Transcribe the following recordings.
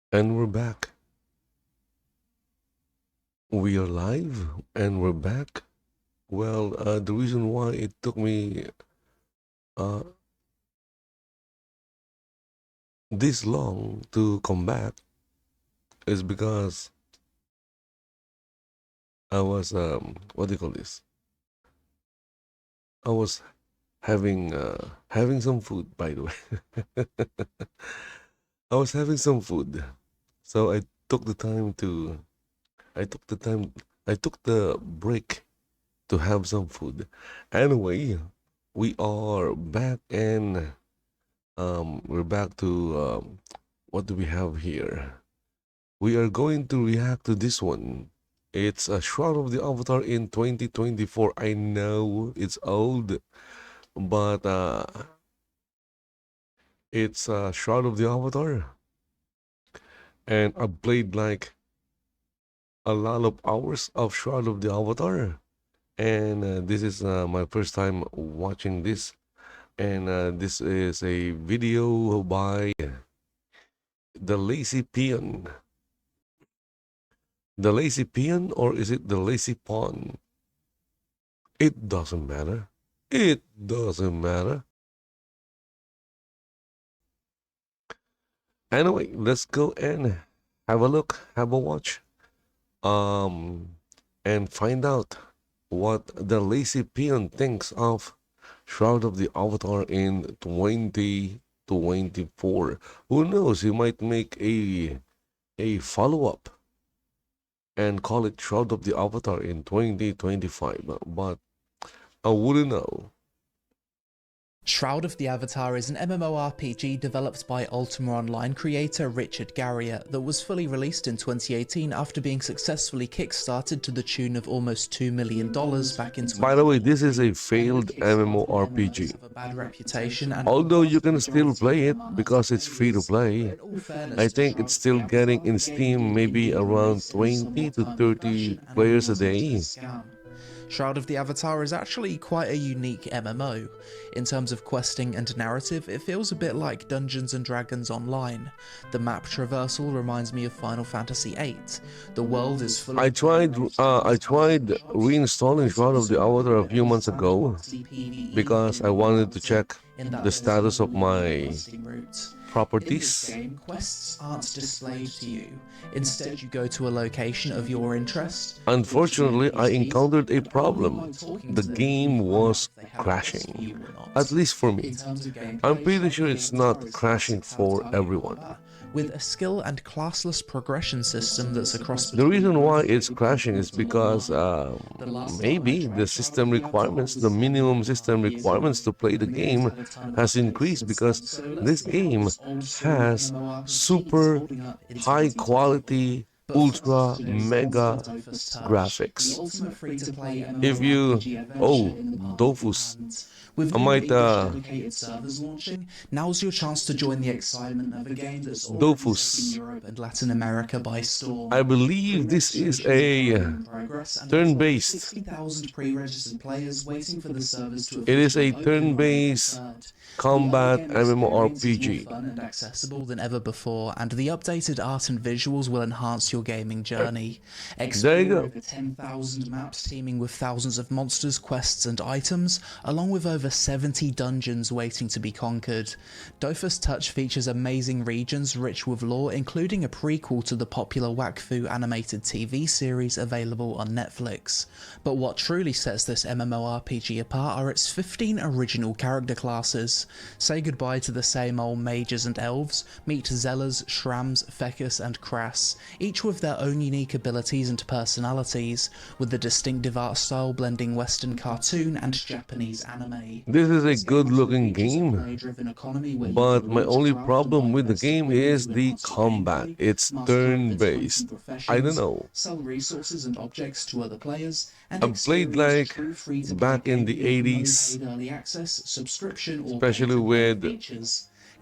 And we're back. We are live and we're back. Well, the reason why it took me uh, this long to come back is because I was, what do you call this? I was having some food, by the way. I was having some food. So took the time to, I took the time, I took the break to have some food. Anyway, we are back and we're back to what do we have here? We are going to react to this one. It's a Shroud of the Avatar in 2024. I know it's old, but it's a Shroud of the Avatar, and I played like a lot of hours of Shroud of the Avatar, and this is my first time watching this, and this is a video by the Lazy Peon. The Lazy Peon, or is it the Lazy Pawn? It doesn't matter. It doesn't matter. Anyway, let's go and have a look, have a watch, um, and find out what the Lazy Peon thinks of Shroud of the Avatar in 2024. Who knows? He might make a follow up and call it Shroud of the Avatar in 2025. But I wouldn't know. Shroud of the Avatar is an MMORPG developed by Ultima Online creator Richard Garriott that was fully released in 2018 after being successfully kickstarted to the tune of almost $2 million back in 2018. By the way, this is a failed MMORPG. A bad reputation and although you can still play it because it's free to play. I think it's still getting in Steam maybe around 20 to 30 players a day. Shroud of the Avatar is actually quite a unique MMO. In terms of questing and narrative, it feels a bit like Dungeons & Dragons Online. The map traversal reminds me of Final Fantasy VIII. The world is full I tried reinstalling Shroud of the Avatar a few months ago because I wanted to check the status of my properties. In this game, quests aren't displayed to you. Instead, you go to a location of your interest. Unfortunately, I encountered a problem. The game was crashing, at least for me. I'm pretty sure it's not crashing for everyone. With a skill and classless progression system that's across the reason why it's crashing is because maybe the system requirements, the minimum system requirements to play the game has increased because this game has super high quality ultra mega graphics. If you Dofus, I might servers launching, now's your chance to join the excitement of a game that's Dofus. Europe and Latin America by storm. I believe this is a turn-based. Pre-registered players waiting for the servers to. It is a turn-based combat MMORPG. Fun and accessible than ever before, and the updated art and visuals will enhance your gaming journey. There you go. Over 10,000 maps teeming with thousands of monsters, quests, and items, along with over 70 dungeons waiting to be conquered. Dofus Touch features amazing regions rich with lore, including a prequel to the popular Wakfu animated TV series available on Netflix. But what truly sets this MMORPG apart are its 15 original character classes. Say goodbye to the same old mages and elves, meet Zellas, Shrams, Fecus, and Crass, each with their own unique abilities and personalities, with the distinctive art style blending Western cartoon and Japanese anime. This is a good looking game, but my only problem with the game is the combat. It's turn-based. I don't know. Sell resources and objects to other players, and I've played like back in the 80s, early access, subscription, or especially with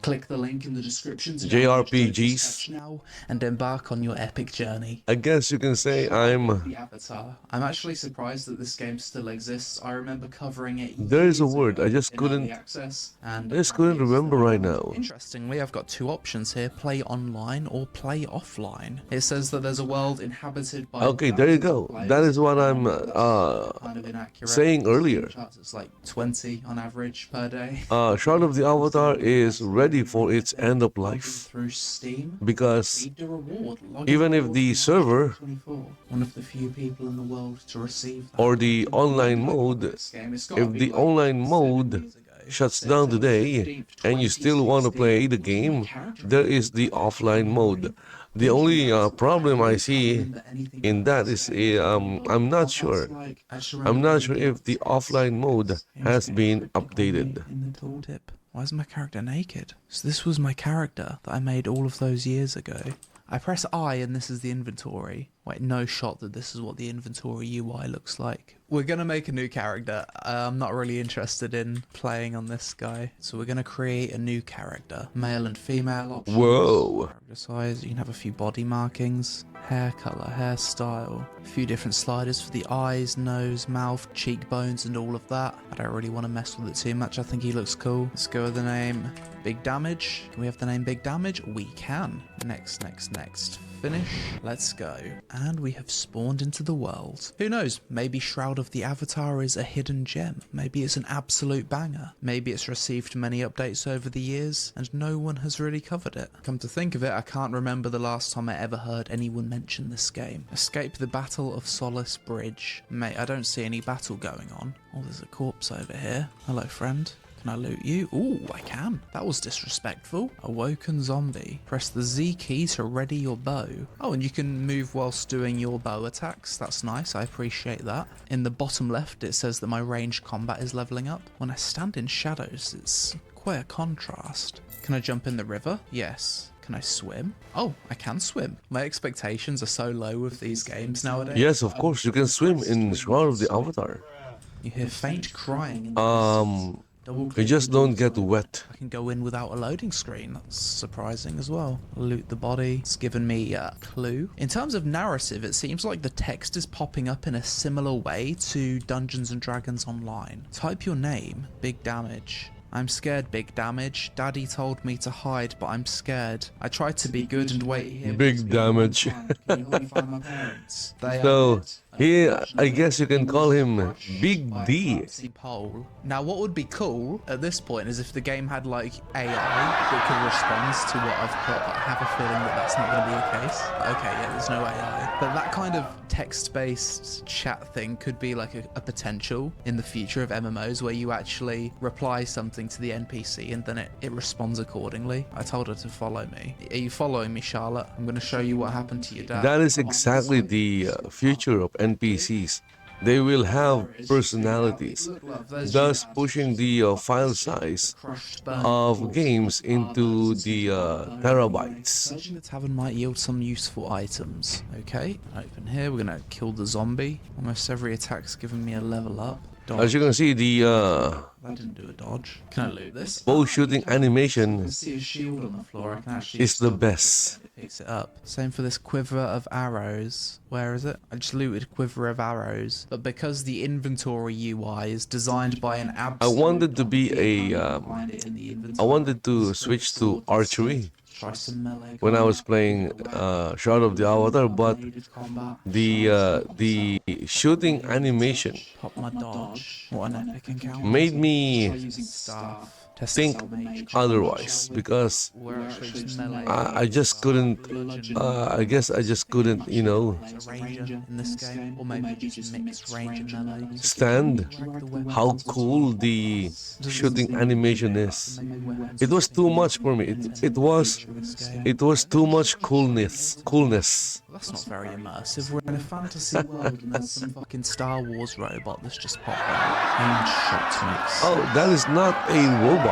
Click the link in the description to JRPGs. now and embark on your epic journey. I guess you can say The Avatar. I'm actually surprised that this game still exists. I remember covering it. There is a word, I just in early couldn't access, and remember right now. Interestingly, I've got two options here: play online or play offline. It says that there's a world inhabited by. Okay, there you go. That is what I'm kind of inaccurate. saying earlier. It's like 20 on average per day. Shroud of the Avatar is ready for its end of life Through Steam. because The reward. even if the server 24. One of the few people in the world to receive that. or the online mode, if the online mode shuts down today and you still want to play the game, there is the offline mode. The only problem I see in that is I'm not sure. I'm not sure if the offline mode has been updated. In the tooltip. Why is my character naked? So this was my character that I made all of those years ago. I press I and this is the inventory. Wait, no shot that this is what the inventory UI looks like. We're gonna make a new character. I'm not really interested in playing on this guy. So we're gonna create a new character. Male and female options. Whoa. Character size, you can have a few body markings. Hair color, hairstyle. A few different sliders for the eyes, nose, mouth, cheekbones and all of that. I don't really want to mess with it too much. I think he looks cool. Let's go with the name Big Damage. Can we have the name Big Damage? We can. Next. Finish. Let's go. And we have spawned into the world. Who knows? Maybe Shroud of the Avatar is a hidden gem. Maybe it's an absolute banger. Maybe it's received many updates over the years and no one has really covered it. Come to think of it, I can't remember the last time I ever heard anyone mention this game. Escape the Battle of Solace Bridge. Mate, I don't see any battle going on. Oh, there's a corpse over here. Hello, friend. Can I loot you? Ooh, I can. That was disrespectful. Awoken zombie. Press the Z key to ready your bow. Oh, and you can move whilst doing your bow attacks. That's nice. I appreciate that. In the bottom left, it says that my ranged combat is leveling up. When I stand in shadows, it's quite a contrast. Can I jump in the river? Yes. Can I swim? Oh, I can swim. My expectations are so low with these games nowadays. Yes, of course, you can swim in Shroud of the Avatar. You hear faint crying in the You just don't get wet. I can go in without a loading screen. That's surprising as well. Loot the body. It's given me a clue. In terms of narrative, it seems like the text is popping up in a similar way to Dungeons and Dragons Online. Type your name, Big Damage. I'm scared, Big Damage. Daddy told me to hide, but I'm scared. I tried to be good and wait here. Big Damage. So, here, I guess you can call him Big D. Pole. Now, what would be cool at this point is if the game had like AI that could respond to what I've put, but I have a feeling that that's not going to be the case. Okay, yeah, there's no AI. But that kind of text-based chat thing could be like a potential in the future of MMOs where you actually reply something to the NPC and then it responds accordingly. I told her to follow me. Are you following me, Charlotte? I'm going to show you what happened to your dad. That is exactly the future of NPCs. They will have personalities, thus pushing the file size of games into the terabytes. Searching the tavern might yield some useful items. Okay, open here. We're gonna kill the zombie. Almost every attack's given me a level up. Dodge. As you can see, the That didn't do a dodge. Can I loot this? bow shooting animation See a shield on the floor. I can actually is the best. It picks it up. Same for this quiver of arrows. Where is it? I just looted quiver of arrows. But because the inventory UI is designed by an I absolute... wanted to be I wanted to switch to archery Try some melee when I was playing Shroud of the Avatar, but combat. the shooting animation Pop my dodge. What an epic encounter. made me Using staff. think otherwise, because We're actually just melee. I just couldn't, I guess I just couldn't, you know, A ranger in this game, or maybe just mixed range and melee. stand how cool the shooting animation is. It was too much for me. It was too much coolness. That's not very immersive. We're in a fantasy world and there's some fucking Star Wars robot that's just popped out. Aimed shot mix. Oh, that is not a robot.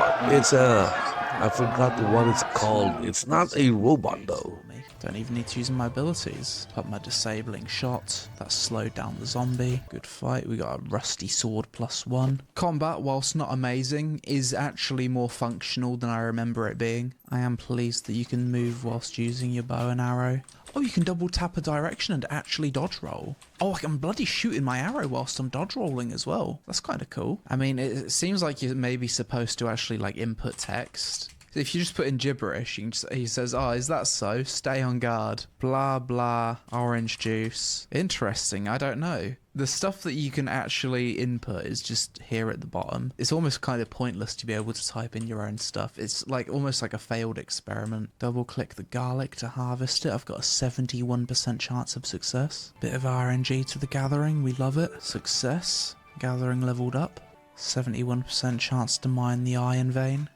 I forgot what it's called. It's not a robot though. Don't even need to use my abilities. Put my disabling shot. That slowed down the zombie. Good fight. We got a rusty sword +1. Combat, whilst not amazing, is actually more functional than I remember it being. I am pleased that you can move whilst using your bow and arrow. Oh, you can double tap a direction and actually dodge roll. Oh, I can bloody shoot in my arrow whilst I'm dodge rolling as well. That's kind of cool. I mean, it seems like you're maybe supposed to actually like input text. If you just put in gibberish, he says, oh, is that so? Stay on guard. Blah, blah, orange juice. Interesting, I don't know. The stuff that you can actually input is just here at the bottom. It's almost kind of pointless to be able to type in your own stuff. It's like almost like a failed experiment. Double click the garlic to harvest it. I've got a 71% chance of success. Bit of RNG to the gathering, we love it. Success. Gathering leveled up. 71% chance to mine the iron vein.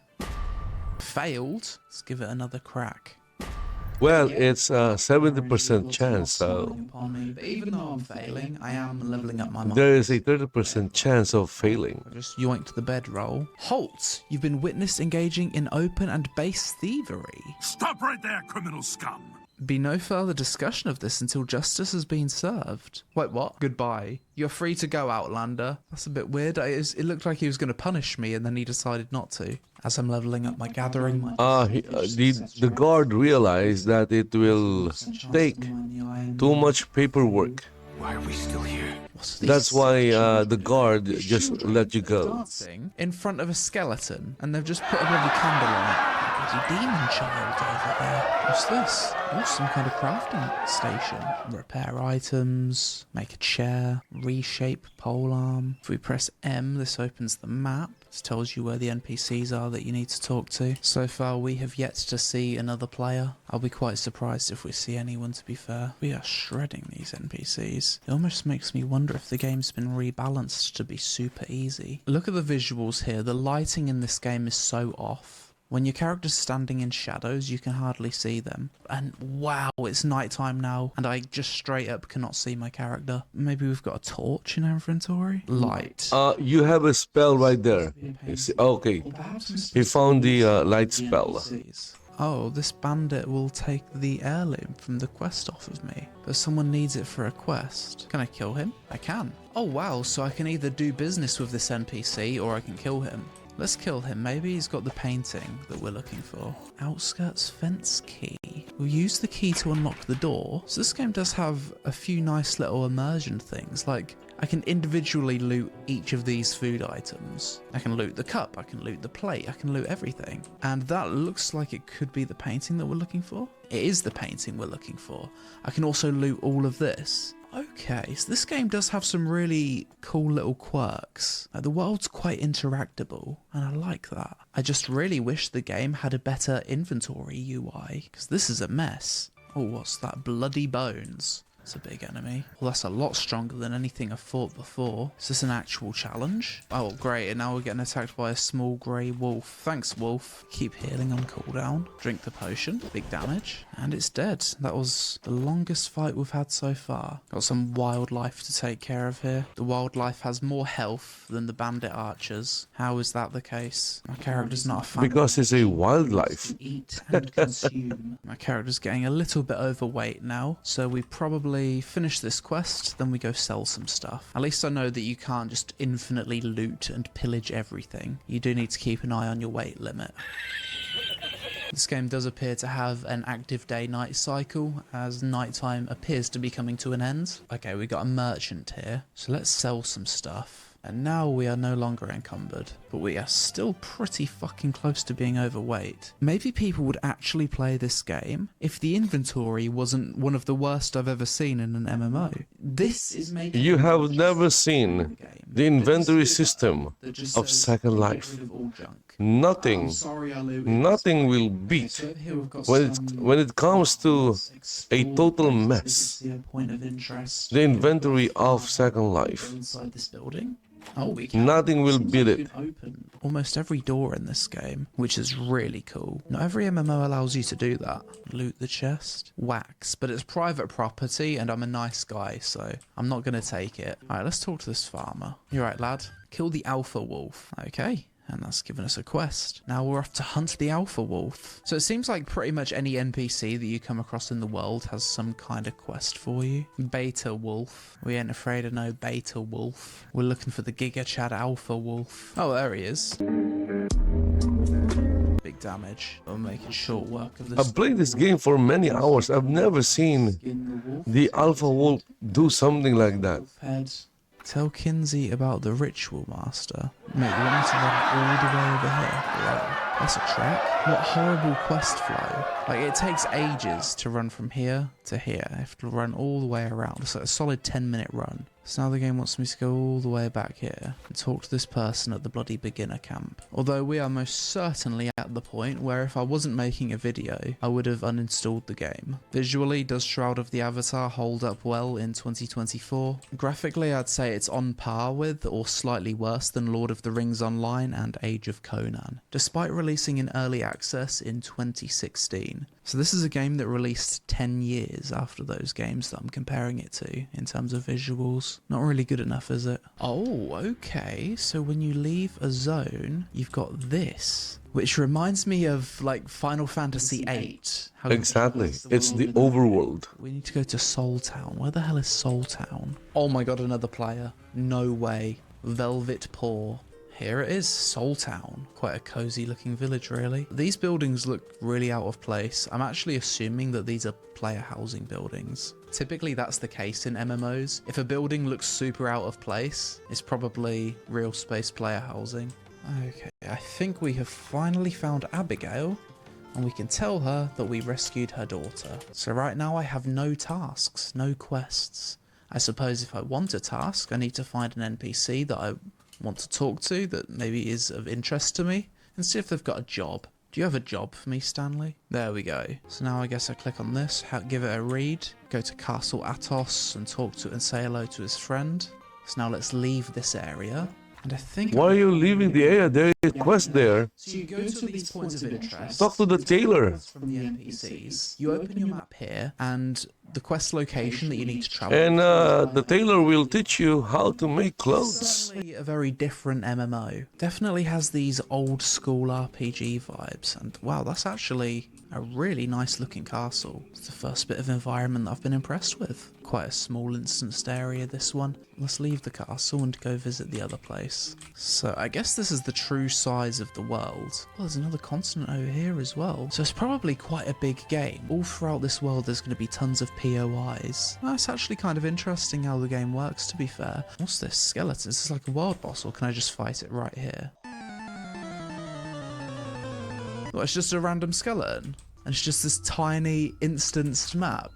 Failed. Let's give it another crack. Well, it's a 70% chance, so But even though I'm failing, I am leveling up my mind. there is a 30% chance of failing. I just yoinked the bedroll. Halt! You've been witnessed engaging in open and base thievery. Stop right there, criminal scum! Be no further discussion of this until justice has been served. Wait, what? Goodbye. You're free to go, Outlander. That's a bit weird. It looked like he was going to punish me and then he decided not to. As I'm leveling up my gathering... The guard realized that it will take too much paperwork. Why are we still here? That's why the guard just let you go. Dancing in front of a skeleton and they've just put a bloody candle on it. Bloody demon child over there. What's this? Oh, some kind of crafting station. Repair items, make a chair, reshape pole arm. If we press M, this opens the map. This tells you where the NPCs are that you need to talk to. So far, we have yet to see another player. I'll be quite surprised if we see anyone, to be fair. We are shredding these NPCs. It almost makes me wonder if the game's been rebalanced to be super easy. Look at the visuals here. The lighting in this game is so off. When your character's standing in shadows, you can hardly see them. And wow, it's nighttime now, and I just straight up cannot see my character. Maybe we've got a torch in our inventory? Light. You have a spell right there. Okay, he found the light spell. Oh, this bandit will take the heirloom from the quest off of me. But someone needs it for a quest. Can I kill him? I can. Oh wow, so I can either do business with this NPC or I can kill him. Let's kill him. Maybe he's got the painting that we're looking for. Outskirts fence key. We'll use the key to unlock the door. So this game does have a few nice little immersion things. Like, I can individually loot each of these food items. I can loot the cup. I can loot the plate. I can loot everything. And that looks like it could be the painting that we're looking for. It is the painting we're looking for. I can also loot all of this. Okay, so this game does have some really cool little quirks. The world's quite interactable, and I like that. I just really wish the game had a better inventory UI, because this is a mess. Oh, what's that? Bloody bones. It's a big enemy. Well, that's a lot stronger than anything I've fought before. Is this an actual challenge? Oh, great, and now we're getting attacked by a small grey wolf. Thanks, wolf. Keep healing on cooldown. Drink the potion. Big damage. And it's dead. That was the longest fight we've had so far. Got some wildlife to take care of here. The wildlife has more health than the bandit archers. How is that the case? My character's not a fan. Because it's a wildlife. Eat and consume. My character's getting a little bit overweight now, so we probably finish this quest, then we go sell some stuff. At least I know that you can't just infinitely loot and pillage everything. You do need to keep an eye on your weight limit. This game does appear to have an active day-night cycle, as nighttime appears to be coming to an end. Okay, we got a merchant here, so let's sell some stuff. And now we are no longer encumbered, but we are still pretty fucking close to being overweight. Maybe people would actually play this game if the inventory wasn't one of the worst I've ever seen in an MMO. This is making... You have never seen the inventory system of Second Life. Nothing will beat when it comes to a total mess. The inventory of Second Life. Inside this building. Oh, nothing will beat it. Open almost every door in this game, which is really cool. Not every MMO allows you to do that. Loot the chest. Wax, but it's private property and I'm a nice guy, so I'm not going to take it. Alright, let's talk to this farmer. You right, lad? Kill the alpha wolf. Okay. And that's given us a quest. Now we're off to hunt the alpha wolf. So it seems like pretty much any NPC that you come across in the world has some kind of quest for you. Beta wolf. We ain't afraid of no beta wolf. We're looking for the Giga Chad alpha wolf. Oh, there he is. Big damage. We're making short work of this. I've played this game for many hours. I've never seen the alpha wolf do something like that. Tell Kinsey about the ritual master. Mate, you want me to run all the way over here? Wow, that's a trek. What horrible quest flow. Like, it takes ages to run from here to here. I have to run all the way around. It's like a solid 10-minute run. So now the game wants me to go all the way back here and talk to this person at the bloody beginner camp. Although we are most certainly at the point where if I wasn't making a video, I would have uninstalled the game. Visually, does Shroud of the Avatar hold up well in 2024? Graphically, I'd say it's on par with or slightly worse than Lord of the Rings Online and Age of Conan, despite releasing in early access in 2016. So this is a game that released 10 years after those games that I'm comparing it to in terms of visuals. Not really good enough, is it? Oh, okay. So when you leave a zone, you've got this, which reminds me of like Final Fantasy VIII. Exactly. It's the overworld. We need to go to Soul Town. Where the hell is Soul Town? Oh my god, another player. No way. Velvet Paw. Here it is, Soul Town. Quite a cozy looking village, really. These buildings look really out of place. I'm actually assuming that these are player housing buildings. Typically that's the case in MMOs. If a building looks super out of place, it's probably real space player housing. Okay, I think we have finally found Abigail, and we can tell her that we rescued her daughter. So right now I have no tasks, no quests. I suppose if I want a task, I need to find an NPC that I want to talk to that maybe is of interest to me and see if they've got a job. Do you have a job for me, Stanley? There we go. So now I guess I click on this, give it a read, go to Castle Athos and talk to and say hello to his friend. So now let's leave this area. And I think... Why are you leaving the area? There is a quest there. So you go to these points of interest. Talk to the tailor. From the NPCs. You open your map here and the quest location that you need to travel. And the tailor will teach you how to make clothes. Certainly a very different MMO. Definitely has these old school RPG vibes. And wow, that's actually a really nice looking castle. It's the first bit of environment that I've been impressed with. Quite a small instanced area, this one. Let's leave the castle and go visit the other place. So I guess this is the true size of the world. Well, there's another continent over here as well. So it's probably quite a big game. All throughout this world there's going to be tons of POIs. That's actually kind of interesting how the game works, to be fair. What's this? Skeleton? Is this like a world boss, or can I just fight it right here? Well, it's just a random skeleton. And it's just this tiny instanced map.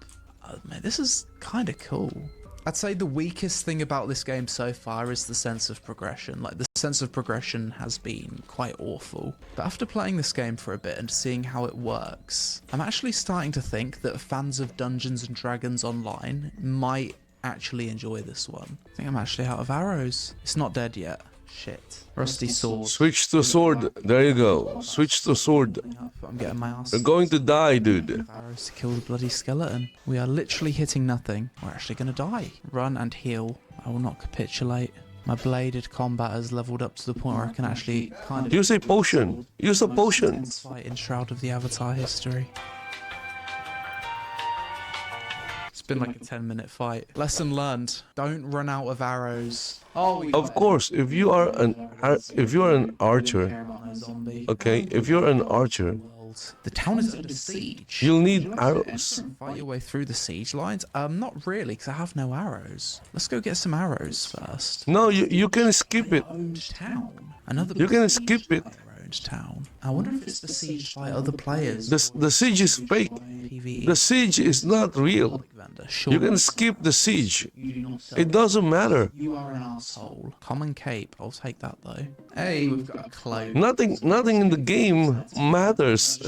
Oh, man, this is kind of cool. I'd say the weakest thing about this game so far is the sense of progression. Like, the sense of progression has been quite awful. But after playing this game for a bit and seeing how it works, I'm actually starting to think that fans of Dungeons and Dragons Online might actually enjoy this one. I think I'm actually out of arrows. It's not dead yet. Shit. Rusty sword. Switch to sword. There you go. Switch to sword. I'm getting my ass. You're going to die, dude. Arrows to kill the bloody skeleton. We are literally hitting nothing. We're actually going to die. Run and heal. I will not capitulate. My bladed combat has leveled up to the point where I can actually kind of... Use a potion. Use a potion. Fight in Shroud of the Avatar history. It's been like a 10-minute fight. Lesson learned. Don't run out of arrows. Oh, Of course, if you are an archer, okay, if you're an archer, the town is under siege. you'll need arrows. Fight your way through the siege lines? Not really, because I have no arrows. Let's go get some arrows first. No, you can skip it. Owned town. Another You can skip it. owned town. I wonder if it's besieged by other players. The siege is fake. PvE. The siege is not real. You can skip the siege. It doesn't matter. You are an asshole. Common cape. I'll take that though. Hey, we've got a cloak. Nothing in the game matters.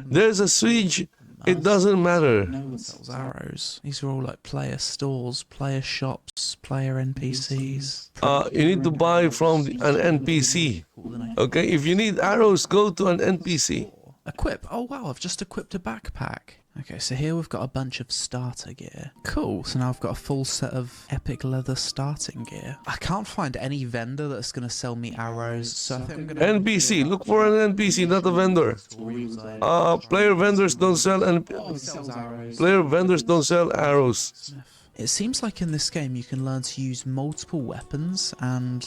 There's a siege. It doesn't matter. No one sells arrows. These are all like player stores, player shops, player NPCs. You need to buy from an NPC. Okay, if you need arrows, go to an NPC. Equip. Oh wow, I've just equipped a backpack. Okay, so here we've got a bunch of starter gear. Cool, so now I've got a full set of epic leather starting gear. I can't find any vendor that's going to sell me arrows, so I think I'm going to... NPC, look for an NPC, not a vendor. Player vendors don't sell player vendors don't sell arrows. It seems like in this game you can learn to use multiple weapons and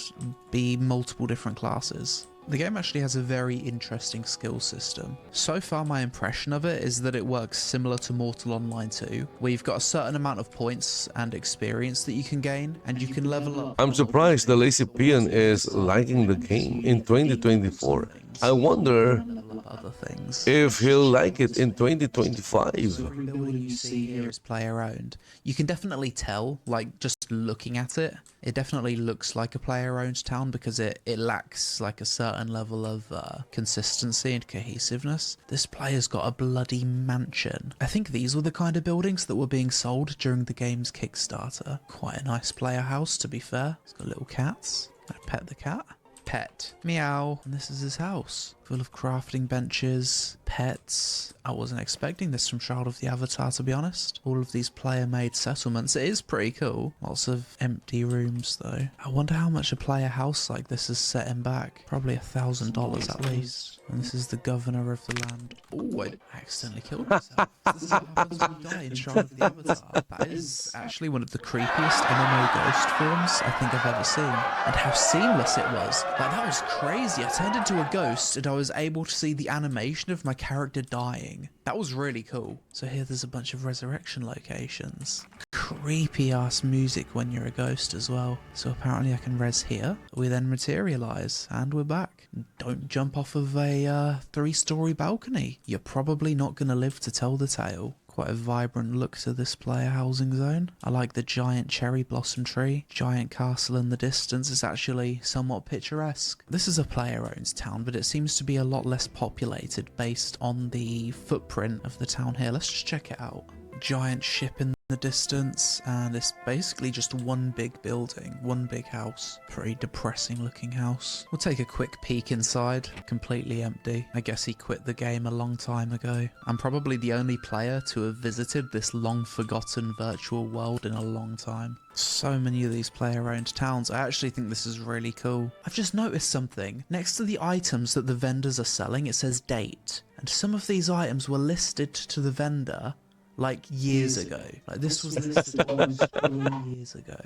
be multiple different classes. The game actually has a very interesting skill system. So far my impression of it is that it works similar to Mortal Online 2, where you've got a certain amount of points and experience that you can gain, and you can level up. I'm surprised TheLazyPeon is liking the game in 2024. I wonder Other things. if he'll like it in 2025. Every building you see here is player owned. You can definitely tell, like just looking at it, it definitely looks like a player owned town because it lacks like a certain level of consistency and cohesiveness. This player's got a bloody mansion. I think these were the kind of buildings that were being sold during the game's Kickstarter. Quite a nice player house, to be fair. It's got little cats. I pet the cat. Pet. Meow. And this is his house. Full of crafting benches, pets. I wasn't expecting this from Shroud of the Avatar, to be honest. All of these player-made settlements. It is pretty cool. Lots of empty rooms, though. I wonder how much a player house like this is setting back. Probably $1,000 at least. And this is the governor of the land. Oh, I accidentally killed myself. This is what happens when you die in Shroud of the Avatar. That is actually one of the creepiest MMO ghost forms I think I've ever seen. And how seamless it was. Like, that was crazy. I turned into a ghost and I was able to see the animation of my character dying. That was really cool. So here there's a bunch of resurrection locations. Creepy ass music when you're a ghost as well. So apparently I can res here. We then materialize and we're back. Don't jump off of a 3-story balcony. You're probably not going to live to tell the tale. Quite a vibrant look to this player housing zone. I like the giant cherry blossom tree. Giant castle in the distance is actually somewhat picturesque. This is a player-owned town, but it seems to be a lot less populated based on the footprint of the town here. Let's just check it out. Giant ship in the distance, and it's basically just one big building, one big house. Pretty depressing looking house. We'll take a quick peek inside. Completely empty. I guess he quit the game a long time ago. I'm probably the only player to have visited this long forgotten virtual world in a long time. So many of these player-owned towns. I actually think this is really cool. I've just noticed something. Next to the items that the vendors are selling, it says date. And some of these items were listed to the vendor like years ago. Like this was listed almost 4 years ago.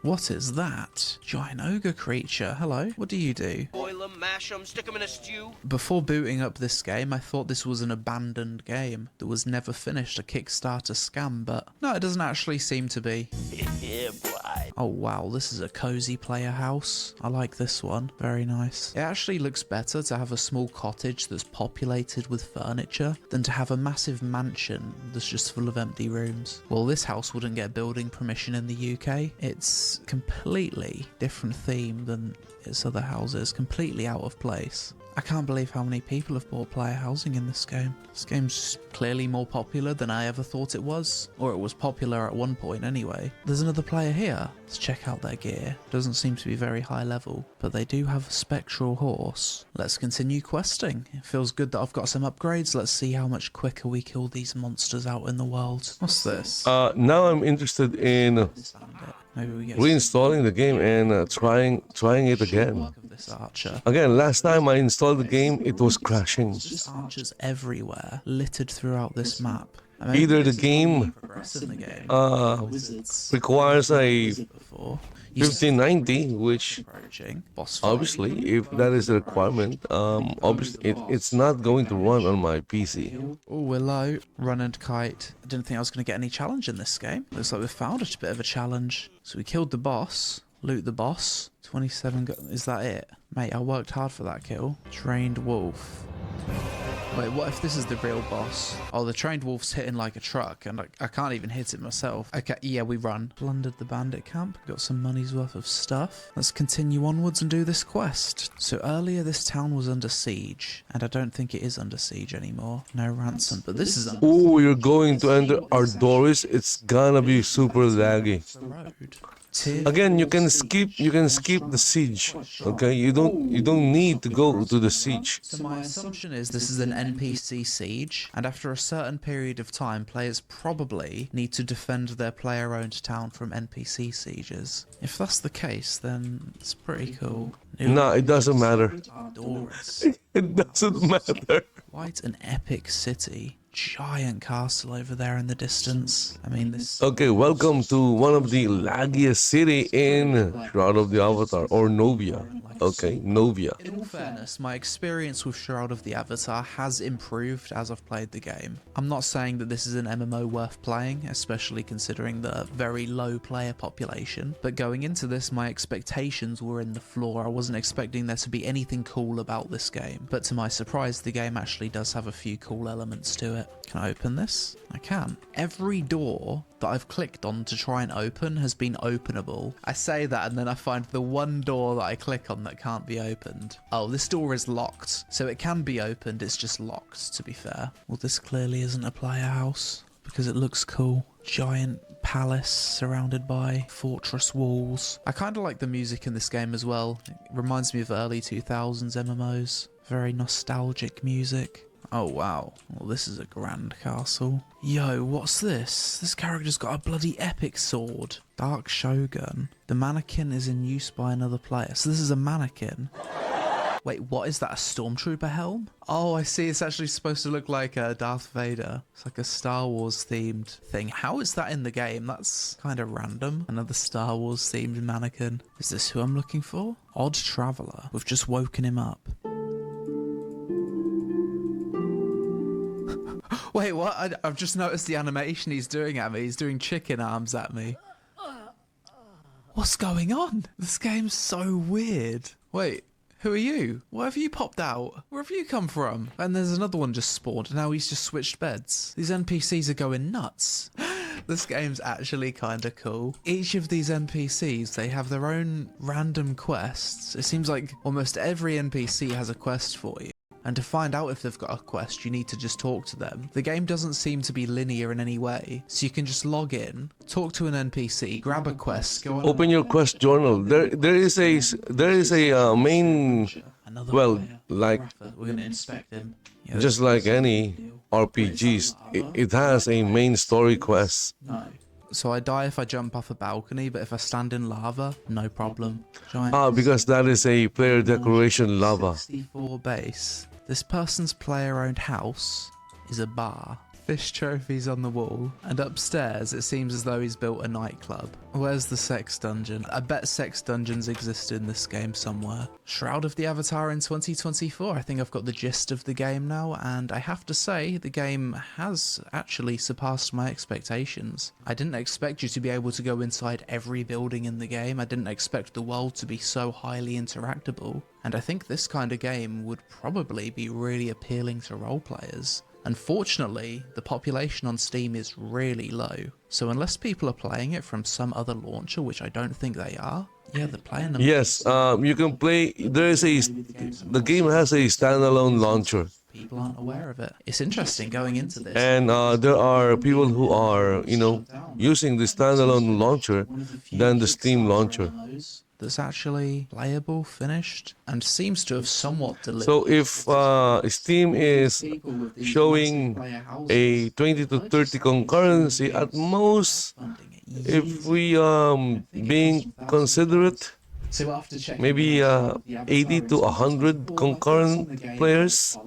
What is that? Giant ogre creature. Hello. What do you do? Boil 'em, mash 'em, stick 'em in a stew. Before booting up this game, I thought this was an abandoned game that was never finished, a Kickstarter scam, but no, it doesn't actually seem to be. Yeah, boy. Oh wow, this is a cozy player house. I like this one. Very nice. It actually looks better to have a small cottage that's populated with furniture than to have a massive mansion that's just full of empty rooms. Well, this house wouldn't get building permission in the UK. It's completely different theme than its other houses. Completely out of place. I can't believe how many people have bought player housing in this game. This game's clearly more popular than I ever thought it was. Or it was popular at one point anyway. There's another player here. Let's check out their gear. Doesn't seem to be very high level, but they do have a spectral horse. Let's continue questing. It feels good that I've got some upgrades. Let's see how much quicker we kill these monsters out in the world. What's this? Now I'm interested in Maybe we get reinstalling the game and trying it again. of this archer. Again, last time I installed the game, it was crashing. Just archers everywhere, littered throughout this map. I mean, Either the game progress in the game. uh, requires a Before. 1590, which Approaching. Boss fight. obviously, if that is a requirement, obviously it's not going to run on my PC. Oh, we're low. Run and kite. I didn't think I was going to get any challenge in this game. Looks like we found a bit of a challenge. So we killed the boss. Loot the boss. 27 is that it? Mate, I worked hard for that kill. Trained wolf. Wait, what if this is the real boss? Oh, the trained wolf's hitting like a truck, and I can't even hit it myself. Okay, yeah, we run. Plundered the bandit camp. Got some money's worth of stuff. Let's continue onwards and do this quest. So earlier, this town was under siege, and I don't think it is under siege anymore. No ransom, but this is under Oh, you're going to enter Ardoris. It's gonna be super laggy. road. Again, you can skip the siege. Okay, you don't need to go to the siege. So my assumption is this is an NPC siege, and after a certain period of time, players probably need to defend their player-owned town from NPC sieges. If that's the case, then it's pretty cool. No, it doesn't matter. Doors. It doesn't matter. Quite an epic city. Giant castle over there in the distance. I mean, this... Okay, welcome to one of the laggiest city in Shroud of the Avatar, or Novia. Okay, Novia. In all fairness, my experience with Shroud of the Avatar has improved as I've played the game. I'm not saying that this is an MMO worth playing, especially considering the very low player population, but going into this, my expectations were in the floor. I wasn't expecting there to be anything cool about this game, but to my surprise, the game actually does have a few cool elements to it. Can I open this? I can. Every door that I've clicked on to try and open has been openable. I say that and then I find the one door that I click on that can't be opened. Oh, this door is locked, so it can be opened, it's just locked, to be fair. Well, this clearly isn't a player house because it looks cool. Giant palace surrounded by fortress walls. I kind of like the music in this game as well. It reminds me of early 2000s MMOs. Very nostalgic music. Oh wow, well this is a grand castle. Yo, what's this? This character's got a bloody epic sword. Dark Shogun. The mannequin is in use by another player. So this is a mannequin. Wait, what is that, a stormtrooper helm? Oh, I see, it's actually supposed to look like Darth Vader. It's like a Star Wars themed thing. How is that in the game? That's kind of random. Another Star Wars themed mannequin. Is this who I'm looking for? Odd Traveller. We've just woken him up. Wait, what? I've just noticed the animation he's doing at me. He's doing chicken arms at me. What's going on? This game's so weird. Wait, who are you? Why have you popped out? Where have you come from? And there's another one just spawned. Now he's just switched beds. These NPCs are going nuts. This game's actually kind of cool. Each of these NPCs, they have their own random quests. It seems like almost every NPC has a quest for you. And to find out if they've got a quest, you need to just talk to them. The game doesn't seem to be linear in any way, so you can just log in, talk to an NPC, grab a quest, go on. Open your quest journal. There is a main, well, like we're gonna inspect him. Yeah, just like any RPGs, it has a main story quest. No. So I die if I jump off a balcony, but if I stand in lava, no problem. Because that is a player decoration lava. 64 base. This person's player-owned house is a bar. Fish trophies on the wall, and upstairs it seems as though he's built a nightclub. Where's the sex dungeon? I bet sex dungeons exist in this game somewhere. Shroud of the Avatar in 2024. I think I've got the gist of the game now, and I have to say the game has actually surpassed my expectations. I didn't expect you to be able to go inside every building in the game. I didn't expect the world to be so highly interactable, and I think this kind of game would probably be really appealing to role players. Unfortunately, the population on Steam is really low, so unless people are playing it from some other launcher, which I don't think they are, yeah, they're playing them. Yes, you can play, the game has a standalone launcher. People aren't aware of it. It's interesting going into this. And there are people who are, using the standalone launcher than the Steam launcher. That's actually playable, finished, and seems to have somewhat delivered. So if Steam is showing a 20 to 30 concurrency at most, if we being considerate, maybe 80 to 100 concurrent players.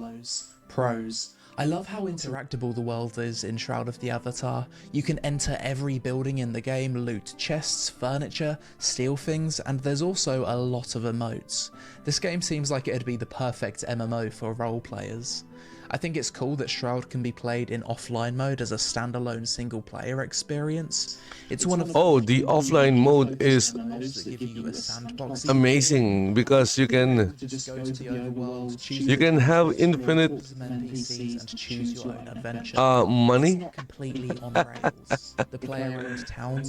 Pros. I love how interactable the world is in Shroud of the Avatar. You can enter every building in the game, loot chests, furniture, steal things, and there's also a lot of emotes. This game seems like it'd be the perfect MMO for role players. I think it's cool that Shroud can be played in offline mode as a standalone single player experience. It's one of the offline mode is amazing because you can have infinite money.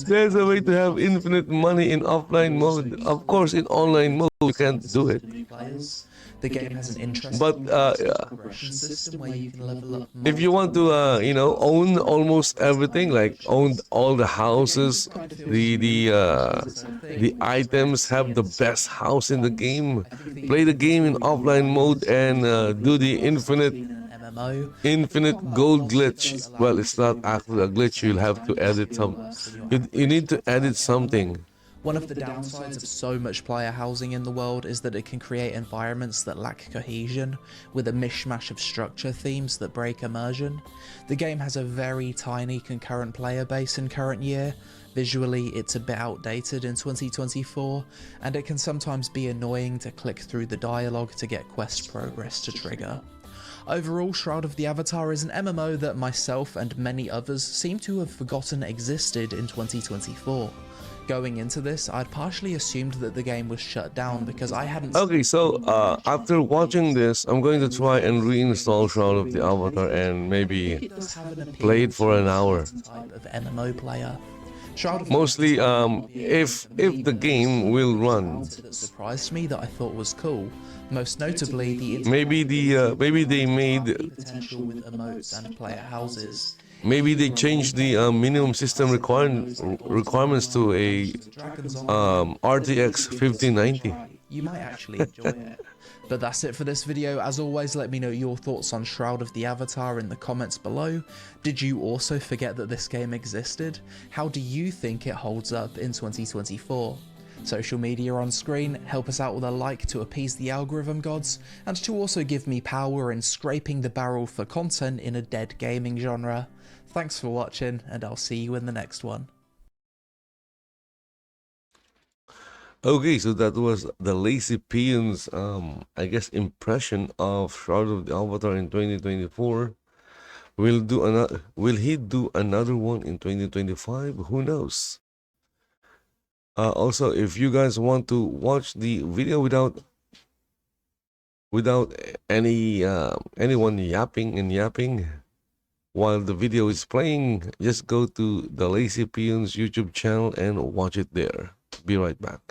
There's a way to have infinite money in offline mode. Of course, in online mode you can't do it. Players. The game has an interesting But progression system where you can level up. if you want to, own almost everything, like own all the houses, the items, have the best house in the game, play the game in offline mode, and do the infinite gold glitch. Well, it's not actually a glitch. You'll have to edit some. You need to edit something. One of the downsides of so much player housing in the world is that it can create environments that lack cohesion, with a mishmash of structure themes that break immersion. The game has a very tiny concurrent player base in current year. Visually, it's a bit outdated in 2024, and it can sometimes be annoying to click through the dialogue to get quest progress to trigger. Overall, Shroud of the Avatar is an MMO that myself and many others seem to have forgotten existed in 2024. Going into this, I'd partially assumed that the game was shut down because I hadn't... Okay, so after watching this, I'm going to try and reinstall Shroud of the Avatar and maybe play it for an hour. Type of MMO player. Mostly, if the game will run. That surprised me that I thought was cool. Most notably, maybe they made potential with emotes and player houses. Maybe they changed the minimum system requirements to a RTX 5090. You might actually enjoy it. But that's it for this video. As always, let me know your thoughts on Shroud of the Avatar in the comments below. Did you also forget that this game existed? How do you think it holds up in 2024? Social media on screen, help us out with a like to appease the algorithm gods, and to also give me power in scraping the barrel for content in a dead gaming genre. Thanks for watching, and I'll see you in the next one. Okay, so that was TheLazyPeon's I guess impression of Shroud of the Avatar in 2024. Will he do another one in 2025? Who knows? Also, if you guys want to watch the video without anyone yapping while the video is playing, just go to TheLazyPeon's YouTube channel and watch it there. Be right back.